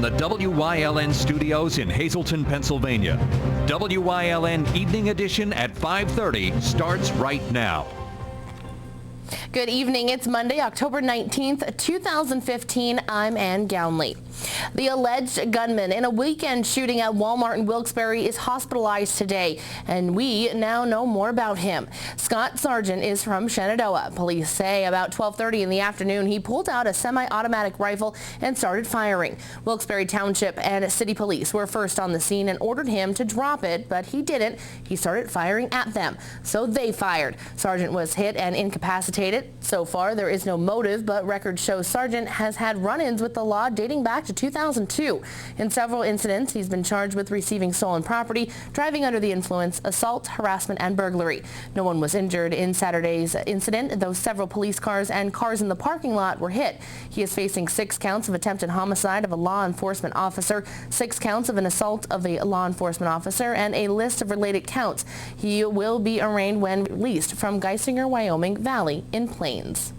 from the WYLN studios in Hazleton, Pennsylvania. WYLN Evening Edition at 5:30 starts right now. Good evening. It's Monday, October 19th, 2015. I'm Ann Gownley. The alleged gunman in a weekend shooting at Walmart in Wilkes-Barre is hospitalized today, and we now know more about him. Scott Sargent is from Shenandoah. Police say about 12:30 in the afternoon, he pulled out a semi-automatic rifle and started firing. Wilkes-Barre Township and City Police were first on the scene and ordered him to drop it, but he didn't. He started firing at them, so they fired. Sargent was hit and incapacitated. So far, there is no motive, but records show Sargent has had run-ins with the law dating back to 2002. In several incidents, he's been charged with receiving stolen property, driving under the influence, assault, harassment, and burglary. No one was injured in Saturday's incident, though several police cars and cars in the parking lot were hit. He is facing 6 counts of attempted homicide of a law enforcement officer, 6 counts of an assault of a law enforcement officer, and a list of related counts. He will be arraigned when released from Geisinger, Wyoming Valley in Plains.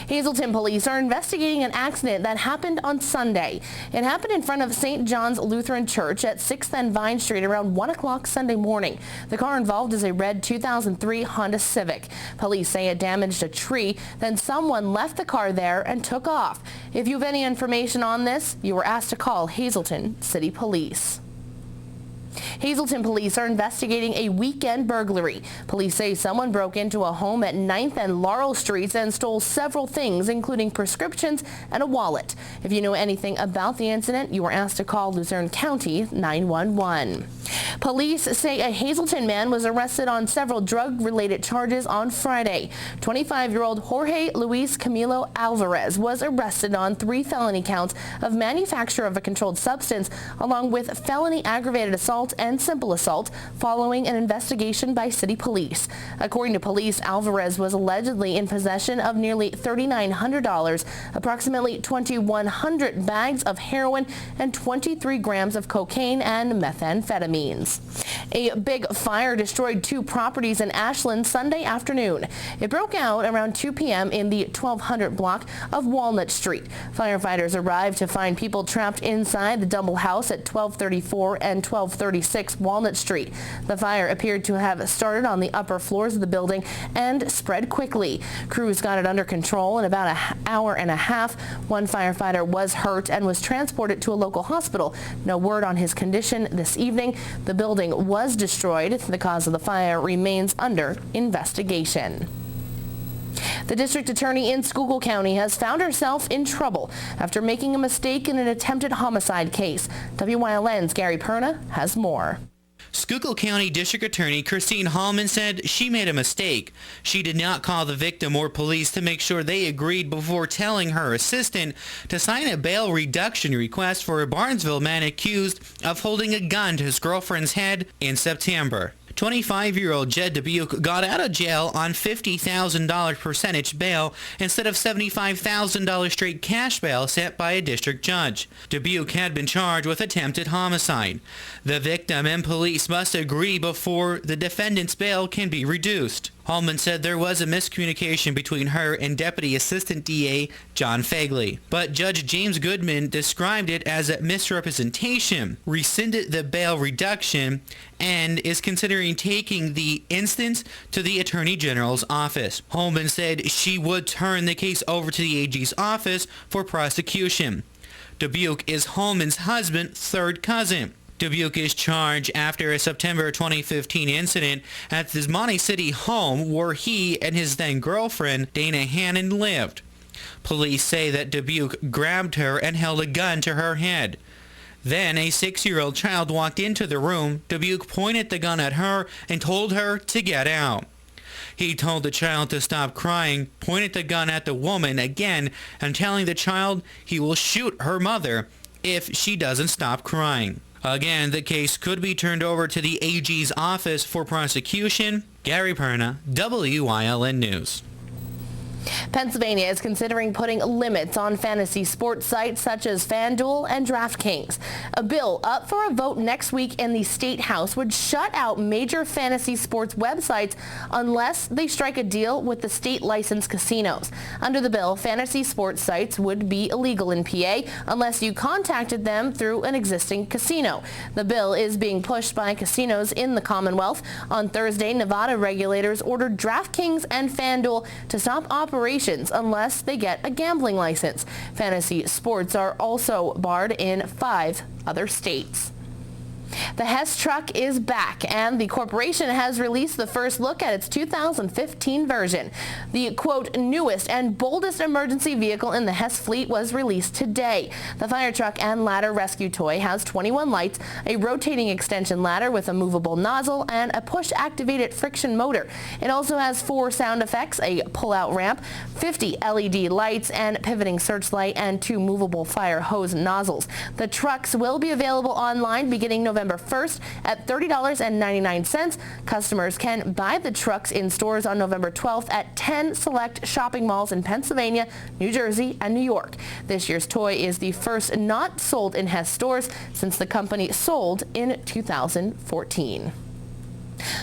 Hazleton police are investigating an accident that happened on Sunday. It happened in front of St. John's Lutheran Church at 6th and Vine Street around 1 o'clock Sunday morning. The car involved is a red 2003 Honda Civic. Police say it damaged a tree, then someone left the car there and took off. If you have any information on this, you were asked to call Hazleton City Police. Hazleton police are investigating a weekend burglary. Police say someone broke into a home at 9th and Laurel Streets and stole several things, including prescriptions and a wallet. If you know anything about the incident, you were asked to call Luzerne County 911. Police say a Hazleton man was arrested on several drug-related charges on Friday. 25-year-old Jorge Luis Camilo Alvarez was arrested on 3 felony counts of manufacture of a controlled substance, along with felony aggravated assault and simple assault, following an investigation by city police. According to police, Alvarez was allegedly in possession of nearly $3,900, approximately 2,100 bags of heroin, and 23 grams of cocaine and methamphetamines. A big fire destroyed 2 properties in Ashland Sunday afternoon. It broke out around 2 p.m. in the 1200 block of Walnut Street. Firefighters arrived to find people trapped inside the double house at 1234 and 1236 Walnut Street. The fire appeared to have started on the upper floors of the building and spread quickly. Crews got it under control in about an hour and a half. One firefighter was hurt and was transported to a local hospital. No word on his condition this evening. The building was destroyed. The cause of the fire remains under investigation. The district attorney in Schuylkill County has found herself in trouble after making a mistake in an attempted homicide case. WYLN's Gary Perna has more. Schuylkill County District Attorney Christine Hallman said she made a mistake. She did not call the victim or police to make sure they agreed before telling her assistant to sign a bail reduction request for a Barnesville man accused of holding a gun to his girlfriend's head in September. 25-year-old Jed Dubuque got out of jail on $50,000 percentage bail instead of $75,000 straight cash bail set by a district judge. Dubuque had been charged with attempted homicide. The victim and police must agree before the defendant's bail can be reduced. Hallman said there was a miscommunication between her and Deputy Assistant DA John Fagley, but Judge James Goodman described it as a misrepresentation, rescinded the bail reduction, and is considering taking the instance to the Attorney General's office. Hallman said she would turn the case over to the AG's office for prosecution. Dubuque is Hallman's husband's third cousin. Dubuque is charged after a September 2015 incident at his Monty City home where he and his then-girlfriend Dana Hannon lived. Police say that Dubuque grabbed her and held a gun to her head. Then a 6-year-old child walked into the room. Dubuque pointed the gun at her and told her to get out. He told the child to stop crying, pointed the gun at the woman again, and telling the child he will shoot her mother if she doesn't stop crying. Again, the case could be turned over to the AG's office for prosecution. Gary Perna, WYLN News. Pennsylvania is considering putting limits on fantasy sports sites such as FanDuel and DraftKings. A bill up for a vote next week in the State House would shut out major fantasy sports websites unless they strike a deal with the state licensed casinos. Under the bill, fantasy sports sites would be illegal in PA unless you contacted them through an existing casino. The bill is being pushed by casinos in the Commonwealth. On Thursday, Nevada regulators ordered DraftKings and FanDuel to stop operations unless they get a gambling license. Fantasy sports are also barred in 5 other states. The Hess truck is back, and the corporation has released the first look at its 2015 version. The, quote, newest and boldest emergency vehicle in the Hess fleet was released today. The fire truck and ladder rescue toy has 21 lights, a rotating extension ladder with a movable nozzle, and a push-activated friction motor. It also has 4 sound effects, a pull-out ramp, 50 LED lights, and pivoting searchlight, and 2 movable fire hose nozzles. The trucks will be available online beginning November 1st at $30.99. Customers can buy the trucks in stores on November 12th at 10 select shopping malls in Pennsylvania, New Jersey, and New York. This year's toy is the first not sold in Hess stores since the company sold in 2014.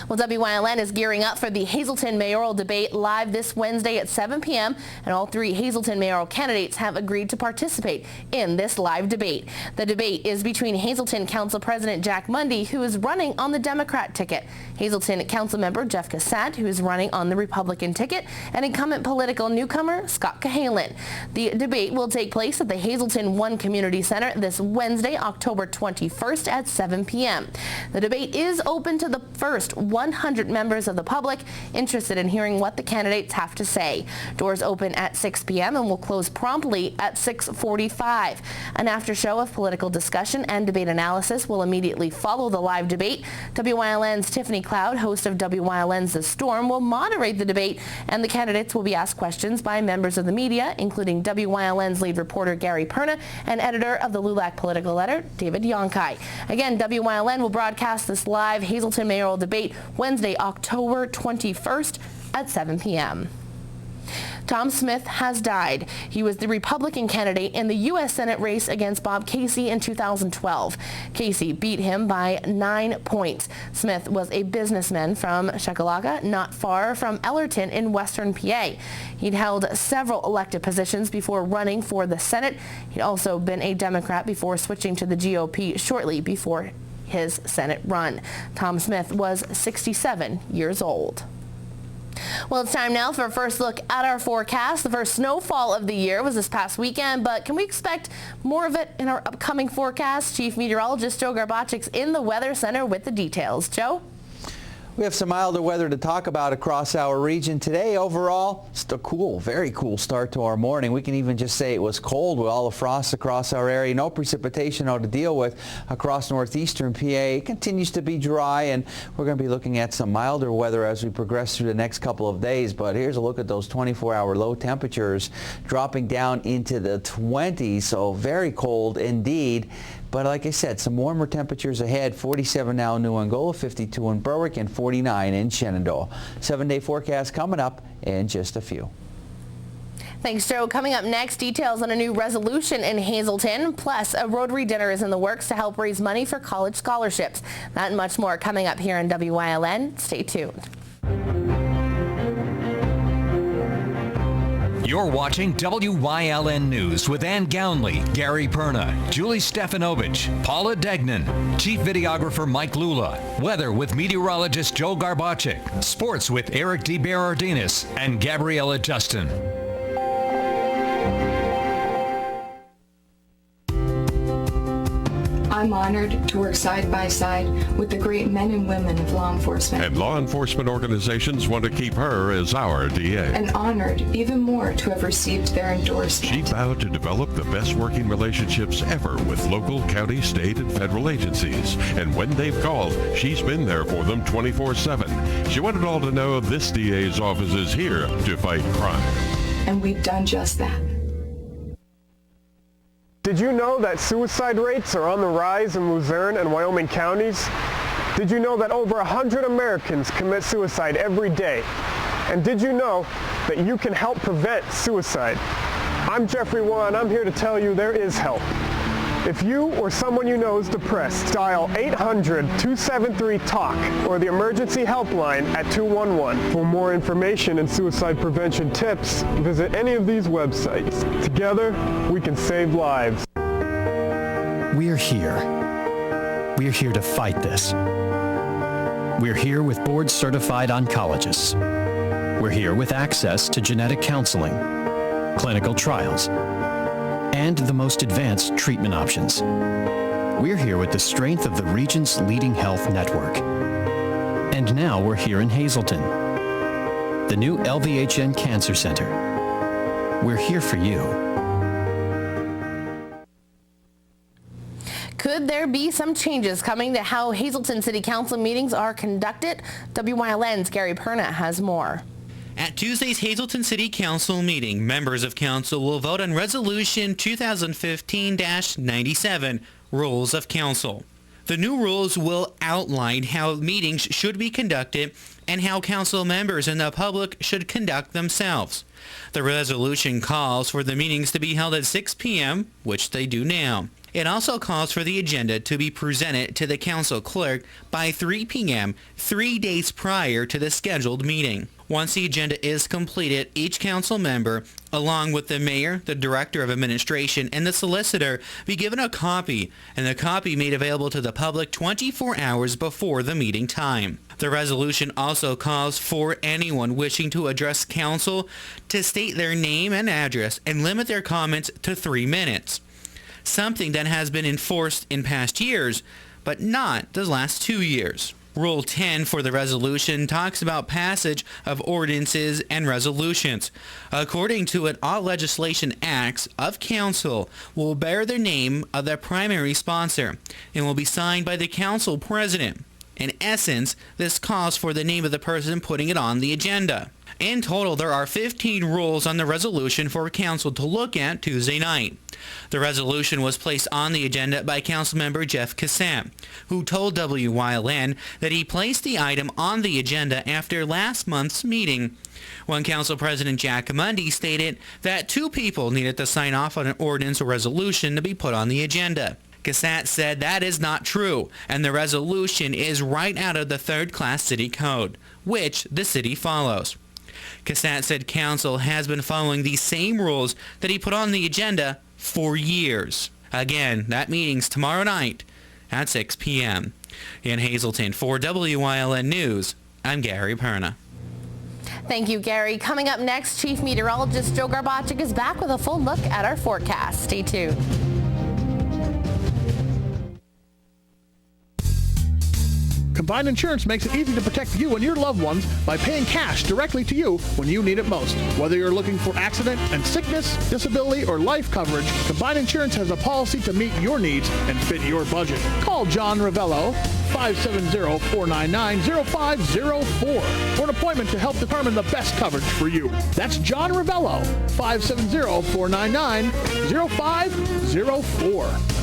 Well, WYLN is gearing up for the Hazleton mayoral debate live this Wednesday at 7 p.m. and all 3 Hazleton mayoral candidates have agreed to participate in this live debate. The debate is between Hazleton Council President Jack Mundy, who is running on the Democrat ticket, Hazleton Council Member Jeff Cassat, who is running on the Republican ticket, and incumbent political newcomer Scott Cahalan. The debate will take place at the Hazleton One Community Center this Wednesday, October 21st at 7 p.m. The debate is open to the first 100 members of the public interested in hearing what the candidates have to say. Doors open at 6 p.m. and will close promptly at 6:45. An after show of political discussion and debate analysis will immediately follow the live debate. WYLN's Tiffany Cloud, host of WYLN's The Storm, will moderate the debate, and the candidates will be asked questions by members of the media, including WYLN's lead reporter Gary Perna and editor of the LULAC Political Letter, David Yonkai. Again, WYLN will broadcast this live Hazleton mayoral debate Wednesday, October 21st at 7 p.m. Tom Smith has died. He was the Republican candidate in the U.S. Senate race against Bob Casey in 2012. Casey beat him by 9 points. Smith was a businessman from Chickamauga, not far from Ellerton in western PA. He'd held several elected positions before running for the Senate. He'd also been a Democrat before switching to the GOP shortly before his Senate run. Tom Smith was 67 years old. Well, it's time now for a first look at our forecast. The first snowfall of the year was this past weekend, but can we expect more of it in our upcoming forecast? Chief Meteorologist Joe Garbachik's in the Weather Center with the details. Joe? We have some milder weather to talk about across our region today. Overall, just a cool, very cool start to our morning. We can even just say it was cold with all the frost across our area. No precipitation to deal with across northeastern PA. It continues to be dry, and we're going to be looking at some milder weather as we progress through the next couple of days. But here's a look at those 24-hour low temperatures dropping down into the 20s, so very cold indeed. But like I said, some warmer temperatures ahead. 47 now in New Angola, 52 in Berwick, and 49 in Shenandoah. 7-day forecast coming up in just a few. Thanks, Joe. Coming up next, details on a new resolution in Hazleton. Plus, a Rotary dinner is in the works to help raise money for college scholarships. That and much more coming up here on WYLN. Stay tuned. You're watching WYLN News with Ann Gownley, Gary Perna, Julie Stefanovich, Paula Degnan, Chief Videographer Mike Lula, Weather with meteorologist Joe Garbachik, Sports with Eric DeBerardinis and Gabriella Justin. I'm honored to work side by side with the great men and women of law enforcement. And law enforcement organizations want to keep her as our DA. And honored even more to have received their endorsement. She vowed to develop the best working relationships ever with local, county, state, and federal agencies. And when they've called, she's been there for them 24/7. She wanted all to know this DA's office is here to fight crime. And we've done just that. Did you know that suicide rates are on the rise in Luzerne and Wyoming counties? Did you know that over 100 Americans commit suicide every day? And did you know that you can help prevent suicide? I'm Jeffrey Wan. I'm here to tell you there is help. If you or someone you know is depressed, dial 800-273-TALK or the emergency helpline at 211. For more information and suicide prevention tips, visit any of these websites. Together, we can save lives. We're here. We're here to fight this. We're here with board-certified oncologists. We're here with access to genetic counseling, clinical trials, and the most advanced treatment options. We're here with the strength of the region's leading health network. And now we're here in Hazleton, the new LVHN Cancer Center. We're here for you. Could there be some changes coming to how Hazleton City Council meetings are conducted? WYLN's Gary Perna has more. At Tuesday's Hazleton City Council meeting, members of council will vote on Resolution 2015-97, Rules of Council. The new rules will outline how meetings should be conducted and how council members and the public should conduct themselves. The resolution calls for the meetings to be held at 6 p.m., which they do now. It also calls for the agenda to be presented to the council clerk by 3 p.m., 3 days prior to the scheduled meeting. Once the agenda is completed, each council member, along with the mayor, the director of administration, and the solicitor, be given a copy, and the copy made available to the public 24 hours before the meeting time. The resolution also calls for anyone wishing to address council to state their name and address and limit their comments to 3 minutes. Something that has been enforced in past years, but not the last 2 years. Rule 10 for the resolution talks about passage of ordinances and resolutions. According to it, all legislation acts of council will bear the name of the primary sponsor and will be signed by the council president. In essence, this calls for the name of the person putting it on the agenda. In total, there are 15 rules on the resolution for council to look at Tuesday night. The resolution was placed on the agenda by Councilmember Jeff Cassant, who told WYLN that he placed the item on the agenda after last month's meeting, when Council President Jack Mundy stated that 2 people needed to sign off on an ordinance or resolution to be put on the agenda. Cassant said that is not true, and the resolution is right out of the third-class city code, which the city follows. Cassant said council has been following the same rules that he put on the agenda for years. Again, that meeting's tomorrow night at 6 p.m. In Hazleton, for WYLN News, I'm Gary Perna. Thank you, Gary. Coming up next, Chief Meteorologist Joe Garbacik is back with a full look at our forecast. Stay tuned. Combined Insurance makes it easy to protect you and your loved ones by paying cash directly to you when you need it most. Whether you're looking for accident and sickness, disability, or life coverage, Combined Insurance has a policy to meet your needs and fit your budget. Call John Ravello, 570-499-0504 for an appointment to help determine the best coverage for you. That's John Ravello, 570-499-0504.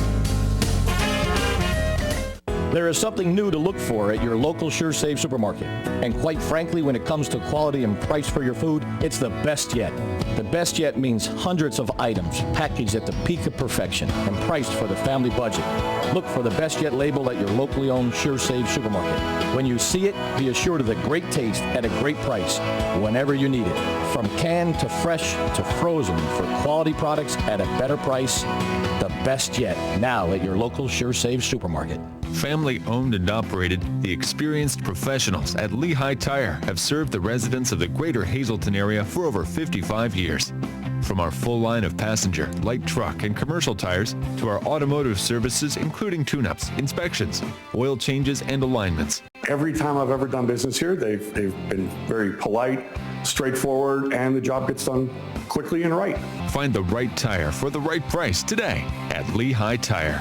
There is something new to look for at your local SureSave supermarket. And quite frankly, when it comes to quality and price for your food, it's the best yet. The best yet means hundreds of items packaged at the peak of perfection and priced for the family budget. Look for the best yet label at your locally owned SureSave supermarket. When you see it, be assured of the great taste at a great price whenever you need it. From canned to fresh to frozen for quality products at a better price, the best yet, now at your local SureSave supermarket. Family owned and operated, the experienced professionals at Lehigh Tire have served the residents of the greater Hazleton area for over 55 years. From our full line of passenger, light truck, and commercial tires to our automotive services including tune-ups, inspections, oil changes, and alignments. Every time I've ever done business here, they've been very polite, straightforward, and the job gets done quickly and right. Find the right tire for the right price today at Lehigh Tire.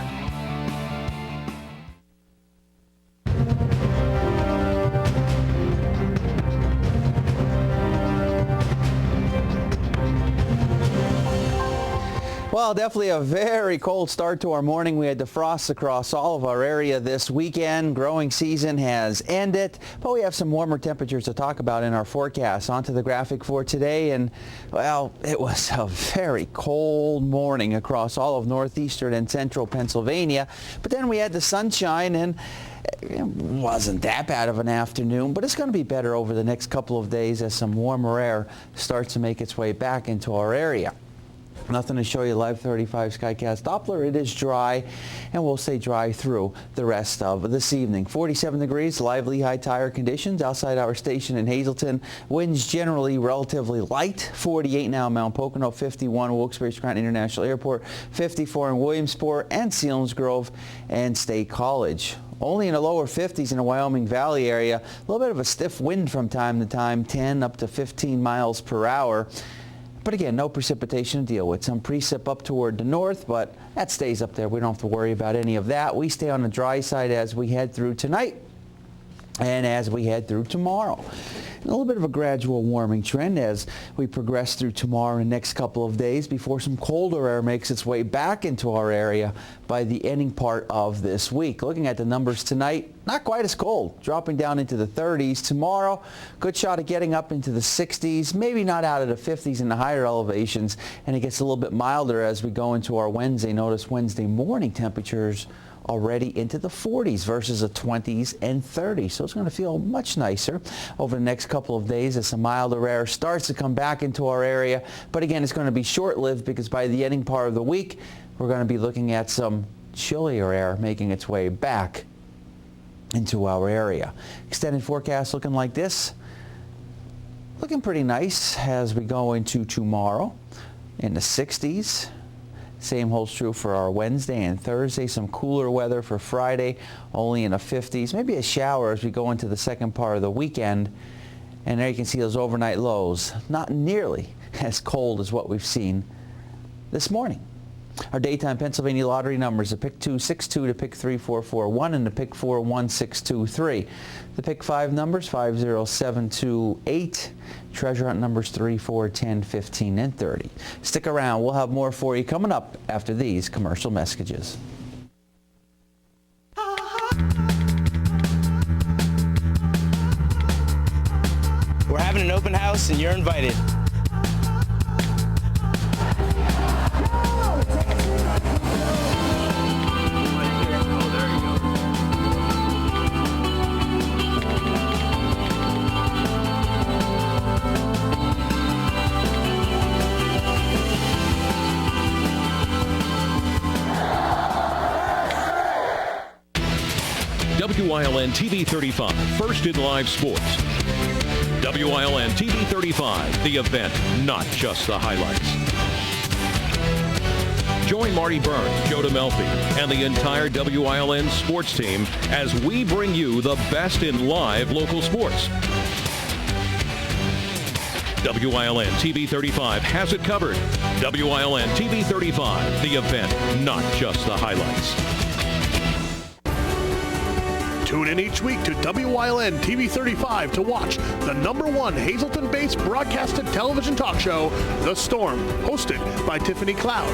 Well, definitely a very cold start to our morning. We had the frosts across all of our area this weekend. Growing season has ended, but we have some warmer temperatures to talk about in our forecast. Onto the graphic for today, and well, it was a very cold morning across all of northeastern and central Pennsylvania, but then we had the sunshine, and it wasn't that bad of an afternoon, but it's going to be better over the next couple of days as some warmer air starts to make its way back into our area. Nothing to show you live 35 Skycast Doppler. It is dry, and we'll stay dry through the rest of this evening. 47 degrees, lively high tire conditions outside our station in Hazleton. Winds generally relatively light. 48 now Mount Pocono, 51 Wilkes-Barre-Scranton International Airport, 54 in Williamsport and Selinsgrove and State College. Only in the lower 50s in the Wyoming Valley area. A little bit of a stiff wind from time to time, 10 up to 15 miles per hour. But again, no precipitation to deal with. Some precip up toward the north, but that stays up there. We don't have to worry about any of that. We stay on the dry side as we head through tonight and as we head through tomorrow. A little bit of a gradual warming trend as we progress through tomorrow and next couple of days before some colder air makes its way back into our area by the ending part of this week. Looking at the numbers tonight, not quite as cold, dropping down into the 30s. Tomorrow, good shot at getting up into the 60s, maybe not out of the 50s in the higher elevations, and it gets a little bit milder as we go into our Wednesday. Notice Wednesday morning temperatures already into the 40s versus the 20s and 30s. So it's going to feel much nicer over the next couple of days as some milder air starts to come back into our area. But again, it's going to be short-lived because by the ending part of the week, we're going to be looking at some chillier air making its way back into our area. Extended forecast looking like this. Looking pretty nice as we go into tomorrow in the 60s. Same holds true for our Wednesday and Thursday. Some cooler weather for Friday, only in the 50s. Maybe a shower as we go into the second part of the weekend. And there you can see those overnight lows. Not nearly as cold as what we've seen this morning. Our daytime Pennsylvania lottery numbers, the pick 262 to pick 3441 and the pick 41623. The pick 5 numbers 50728. Treasure hunt numbers 3, 4, 10, 15, and 30. Stick around. We'll have more for you coming up after these commercial messages. We're having an open house and you're invited. WILN TV 35, first in live sports. WILN TV 35, the event, not just the highlights. Join Marty Burns, Joe DeMelfi, and the entire WILN sports team as we bring you the best in live local sports. WILN TV 35 has it covered. WILN TV 35, the event, not just the highlights. Tune in each week to WILN TV 35 to watch the #1 Hazleton-based broadcasted television talk show, The Storm, hosted by Tiffany Cloud.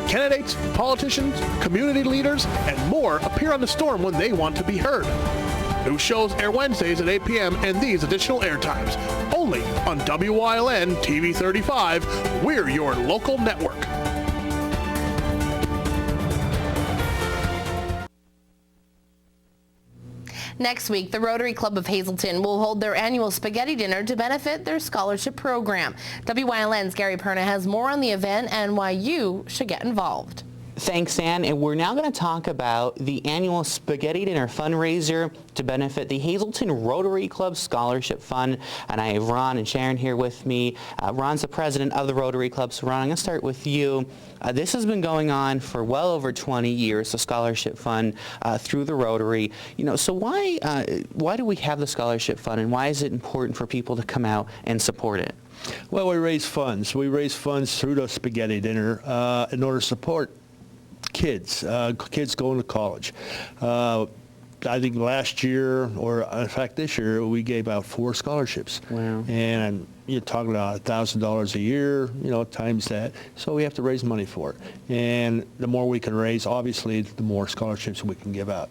Candidates, politicians, community leaders, and more appear on The Storm when they want to be heard. New shows air Wednesdays at 8 p.m. and these additional air times. Only on WILN TV 35. We're your local network. Next week, the Rotary Club of Hazleton will hold their annual spaghetti dinner to benefit their scholarship program. WILN's Gary Perna has more on the event and why you should get involved. Thanks, Ann. And we're now going to talk about the annual Spaghetti Dinner fundraiser to benefit the Hazleton Rotary Club Scholarship Fund. And I have Ron and Sharon here with me. Ron's the president of the Rotary Club. So Ron, I'm going to start with you. This has been going on for well over 20 years, the Scholarship Fund through the Rotary. You know, so why do we have the Scholarship Fund, and why is it important for people to come out and support it? Well, we raise funds. We raise funds through the Spaghetti Dinner in order to support kids going to college. I think last year, or in fact this year, we gave out 4 scholarships. Wow. And you're talking about $1,000 a year, times that. So we have to raise money for it. And the more we can raise, obviously, the more scholarships we can give out.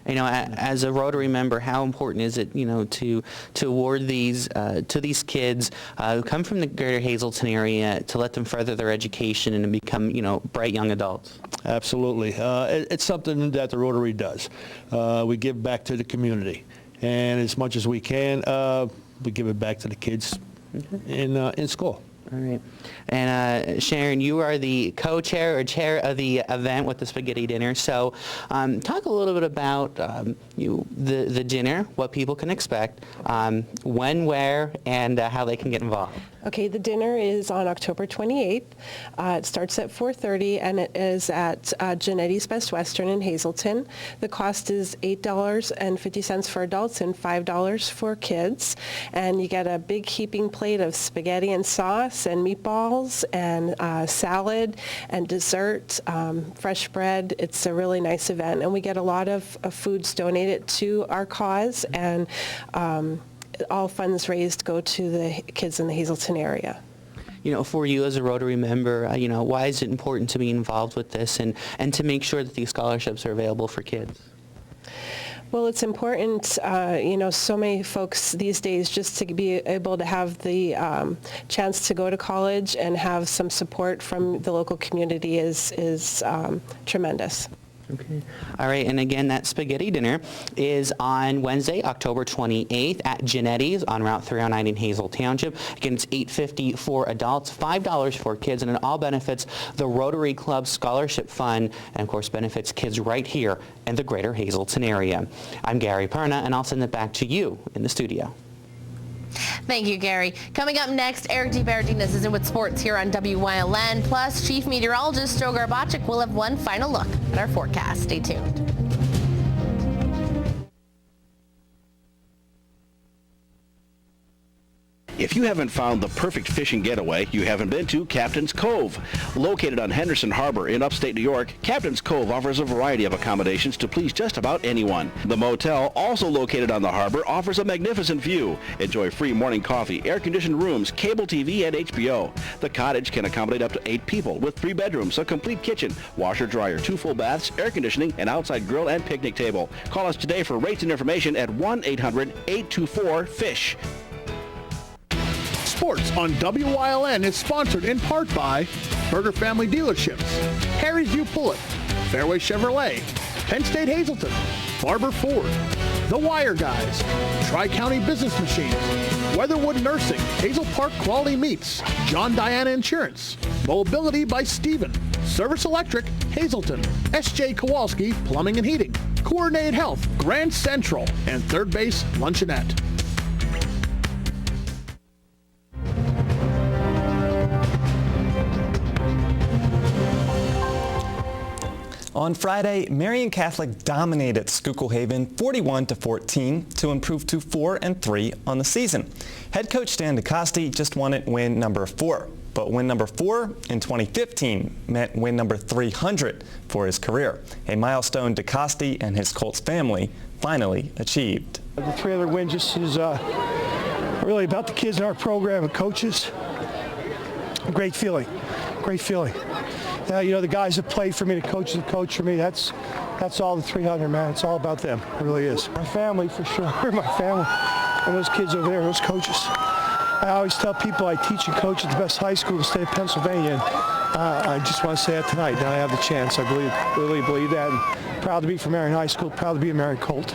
As a Rotary member, how important is it, to award these to these kids who come from the greater Hazleton area, to let them further their education and become, bright young adults? Absolutely. It's something that the Rotary does. We give back to the community. And as much as we can, we give it back to the kids in school. All right. And Sharon, you are the co-chair or chair of the event with the spaghetti dinner. So talk a little bit about the dinner, what people can expect, when, where, and how they can get involved. Okay, the dinner is on October 28th. It starts at 4:30, and it is at Genetti's Best Western in Hazleton. The cost is $8.50 for adults and $5 for kids. And you get a big heaping plate of spaghetti and sauce and meatballs and salad and dessert, fresh bread. It's a really nice event, and we get a lot of foods donated to our cause, and all funds raised go to the kids in the Hazleton area. For you as a Rotary member, why is it important to be involved with this and to make sure that these scholarships are available for kids? Well, it's important, so many folks these days, just to be able to have the chance to go to college and have some support from the local community is tremendous. Okay. All right, and again, that spaghetti dinner is on Wednesday, October 28th at Genetti's on Route 309 in Hazel Township. Again, it's $8.50 for adults, $5 for kids, and it all benefits the Rotary Club Scholarship Fund, and of course benefits kids right here in the greater Hazleton area. I'm Gary Perna, and I'll send it back to you in the studio. Thank you, Gary. Coming up next, Eric DeVerdinas is in with sports here on WYLN. Plus, Chief Meteorologist Joe Garbacic will have one final look at our forecast. Stay tuned. If you haven't found the perfect fishing getaway, you haven't been to Captain's Cove. Located on Henderson Harbor in upstate New York, Captain's Cove offers a variety of accommodations to please just about anyone. The motel, also located on the harbor, offers a magnificent view. Enjoy free morning coffee, air-conditioned rooms, cable TV, and HBO. The cottage can accommodate up to 8 people with 3 bedrooms, a complete kitchen, washer, dryer, 2 full baths, air conditioning, an outside grill, and picnic table. Call us today for rates and information at 1-800-824-FISH. Sports on WYLN is sponsored in part by Burger Family Dealerships, Harry's View Pullet, Fairway Chevrolet, Penn State Hazleton, Barber Ford, The Wire Guys, Tri-County Business Machines, Weatherwood Nursing, Hazel Park Quality Meats, John Diana Insurance, Mobility by Steven, Service Electric, Hazleton, S.J. Kowalski Plumbing and Heating, Coordinated Health, Grand Central, and Third Base Luncheonette. On Friday, Marian Catholic dominated Schuylkill Haven 41-14 to improve to 4-3 on the season. Head coach Dan DeCoste just wanted win number 4, but win number 4 in 2015 meant win number 300 for his career, a milestone DeCoste and his Colts family finally achieved. The 300 win just is really about the kids in our program and coaches. Great feeling, great feeling. The guys that played for me, the coaches that coach for me, that's all the 300, man. It's all about them. It really is. My family, for sure. My family. And those kids over there, those coaches. I always tell people I teach and coach at the best high school in the state of Pennsylvania. And I just want to say that tonight. Now I have the chance. I really believe that. And proud to be from Marion High School. Proud to be a Marion Colt.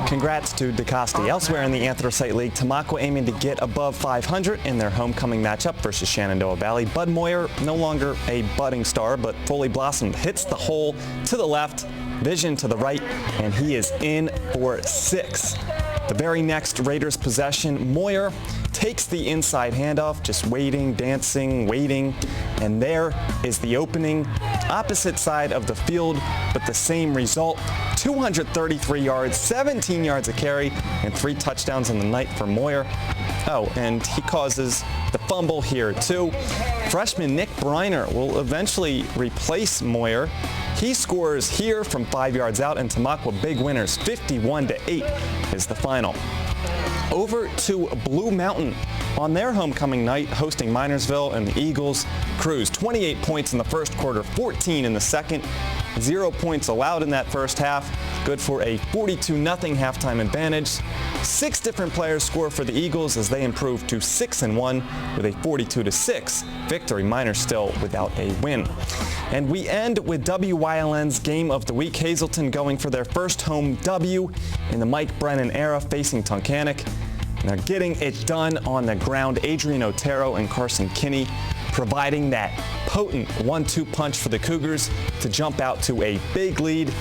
Congrats to DeCoste. Elsewhere in the Anthracite League, Tamaqua aiming to get above 500 in their homecoming matchup versus Shenandoah Valley. Bud Moyer, no longer a budding star, but fully blossomed, hits the hole to the left, vision to the right, and he is in for 6. The very next Raiders possession, Moyer takes the inside handoff, just waiting, dancing, waiting, and there is the opening, opposite side of the field, but the same result. 233 yards, 17 yards a carry, and 3 touchdowns on the night for Moyer. Oh, and he causes the fumble here too. Freshman Nick Briner will eventually replace Moyer. He scores here from 5 yards out, and Tamaqua big winners 51-8 is the final. Over to Blue Mountain on their homecoming night, hosting Minersville, and the Eagles cruised 28 points in the first quarter, 14 in the second. 0 points allowed in that first half, good for a 42-0 halftime advantage. 6 different players score for the Eagles as they improve to 6-1 with a 42-6 victory. Miners still without a win. And we end with WYLN's Game of the Week. Hazleton going for their first home W in the Mike Brennan era, facing Tunkhannock. And they're getting it done on the ground. Adrian Otero and Carson Kinney providing that potent 1-2 punch for the Cougars to jump out to a big lead.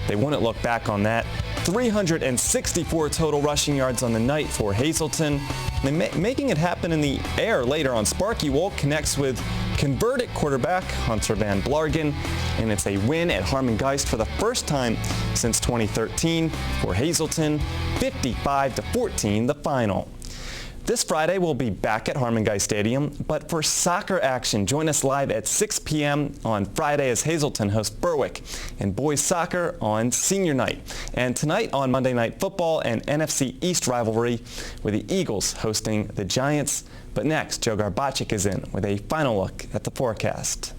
They wouldn't look back on that. 364 total rushing yards on the night for Hazleton. Making it happen in the air later on. Sparky Wolk connects with converted quarterback Hunter Van Blargen, and it's a win at Harmon Geist for the first time since 2013 for Hazleton. 55-14 the final. This Friday, we'll be back at Harmon Geist Stadium, but for soccer action, join us live at 6 p.m. on Friday as Hazleton hosts Berwick, and boys soccer on senior night. And tonight on Monday Night Football, an NFC East rivalry with the Eagles hosting the Giants. But next, Joe Garbacik is in with a final look at the forecast.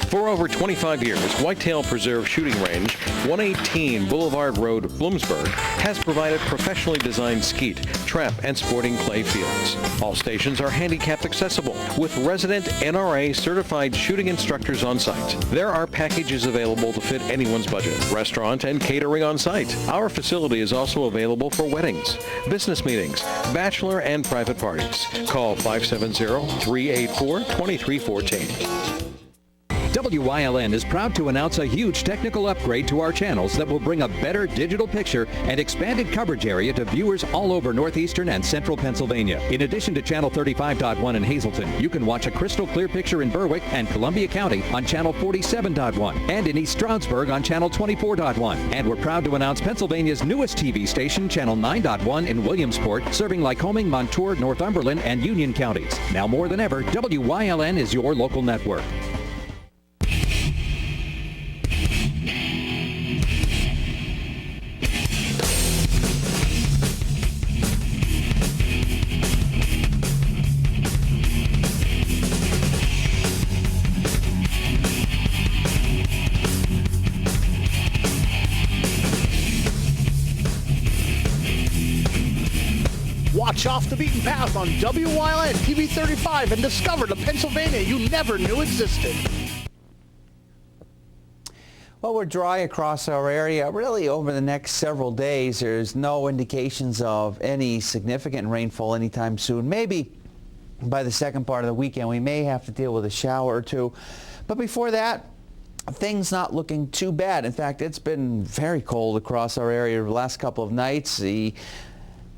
For over 25 years, Whitetail Preserve Shooting Range, 118 Boulevard Road, Bloomsburg, has provided professionally designed skeet, trap, and sporting clay fields. All stations are handicapped accessible with resident NRA certified shooting instructors on site. There are packages available to fit anyone's budget. Restaurant and catering on site. Our facility is also available for weddings, business meetings, bachelor and private parties. Call 570-384-2314. WYLN is proud to announce a huge technical upgrade to our channels that will bring a better digital picture and expanded coverage area to viewers all over northeastern and central Pennsylvania. In addition to Channel 35.1 in Hazleton, you can watch a crystal clear picture in Berwick and Columbia County on Channel 47.1 and in East Stroudsburg on Channel 24.1. And we're proud to announce Pennsylvania's newest TV station, Channel 9.1 in Williamsport, serving Lycoming, Montour, Northumberland, and Union counties. Now more than ever, WYLN is your local network. Watch Off the Beaten Path on WYLN TV 35 and discover the Pennsylvania you never knew existed. Well, we're dry across our area. Really, over the next several days, there's no indications of any significant rainfall anytime soon. Maybe by the second part of the weekend, we may have to deal with a shower or two. But before that, things not looking too bad. In fact, it's been very cold across our area the last couple of nights. The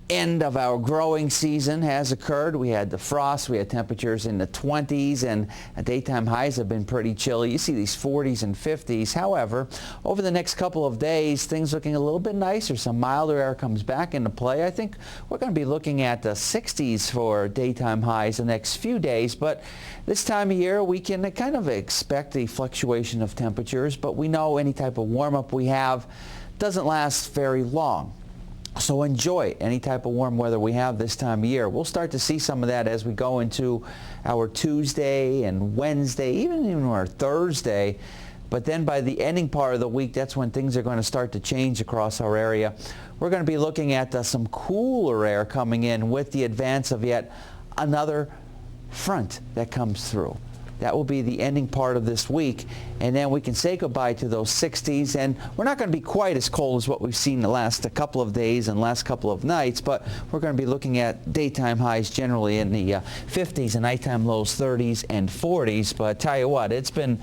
end of our growing season has occurred. We had the frost, we had temperatures in the 20s, and daytime highs have been pretty chilly. You see these 40s and 50s. However, over the next couple of days, things looking a little bit nicer. Some milder air comes back into play. I think we're going to be looking at the 60s for daytime highs the next few days, but this time of year we can kind of expect the fluctuation of temperatures, but we know any type of warm-up we have doesn't last very long. So enjoy any type of warm weather we have this time of year. We'll start to see some of that as we go into our Tuesday and Wednesday, even our Thursday. But then by the ending part of the week, that's when things are going to start to change across our area. We're going to be looking at some cooler air coming in with the advance of yet another front that comes through. That will be the ending part of this week, and then we can say goodbye to those 60s, and we're not going to be quite as cold as what we've seen the last couple of days and last couple of nights, but we're going to be looking at daytime highs generally in the 50s and nighttime lows 30s and 40s. But tell you what, it's been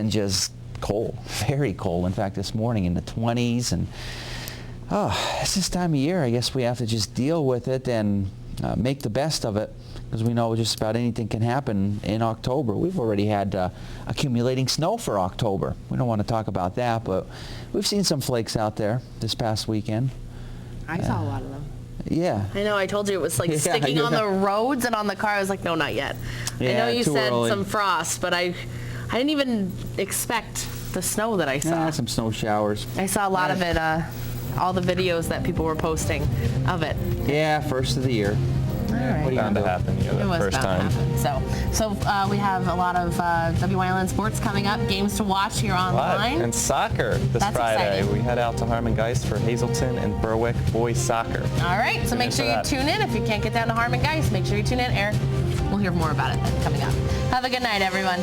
just cold, very cold. In fact, this morning in the 20s, and it's this time of year. I guess we have to just deal with it and make the best of it, because we know just about anything can happen in October. We've already had accumulating snow for October. We don't want to talk about that, but we've seen some flakes out there this past weekend. I saw a lot of them. Yeah. I know, I told you it was like Yeah, sticking yeah. on the roads and on the car. I was like, no, not yet. I Yeah, know you too said early. some frost, but I didn't even expect the snow that I saw. Yeah, some snow showers. I saw a lot of it, all the videos that people were posting of it. Yeah, first of the year. All right. What bound to happen, It the was first bound to time. happen. So we have a lot of WYLN sports coming up, games to watch here online. Live. And soccer this That's Friday. exciting. We head out to Harmon Geist for Hazelton and Berwick boys soccer. All right, so make sure you tune in. If you can't get down to Harmon Geist, make sure you tune in. Eric, we'll hear more about it then coming up. Have a good night, everyone.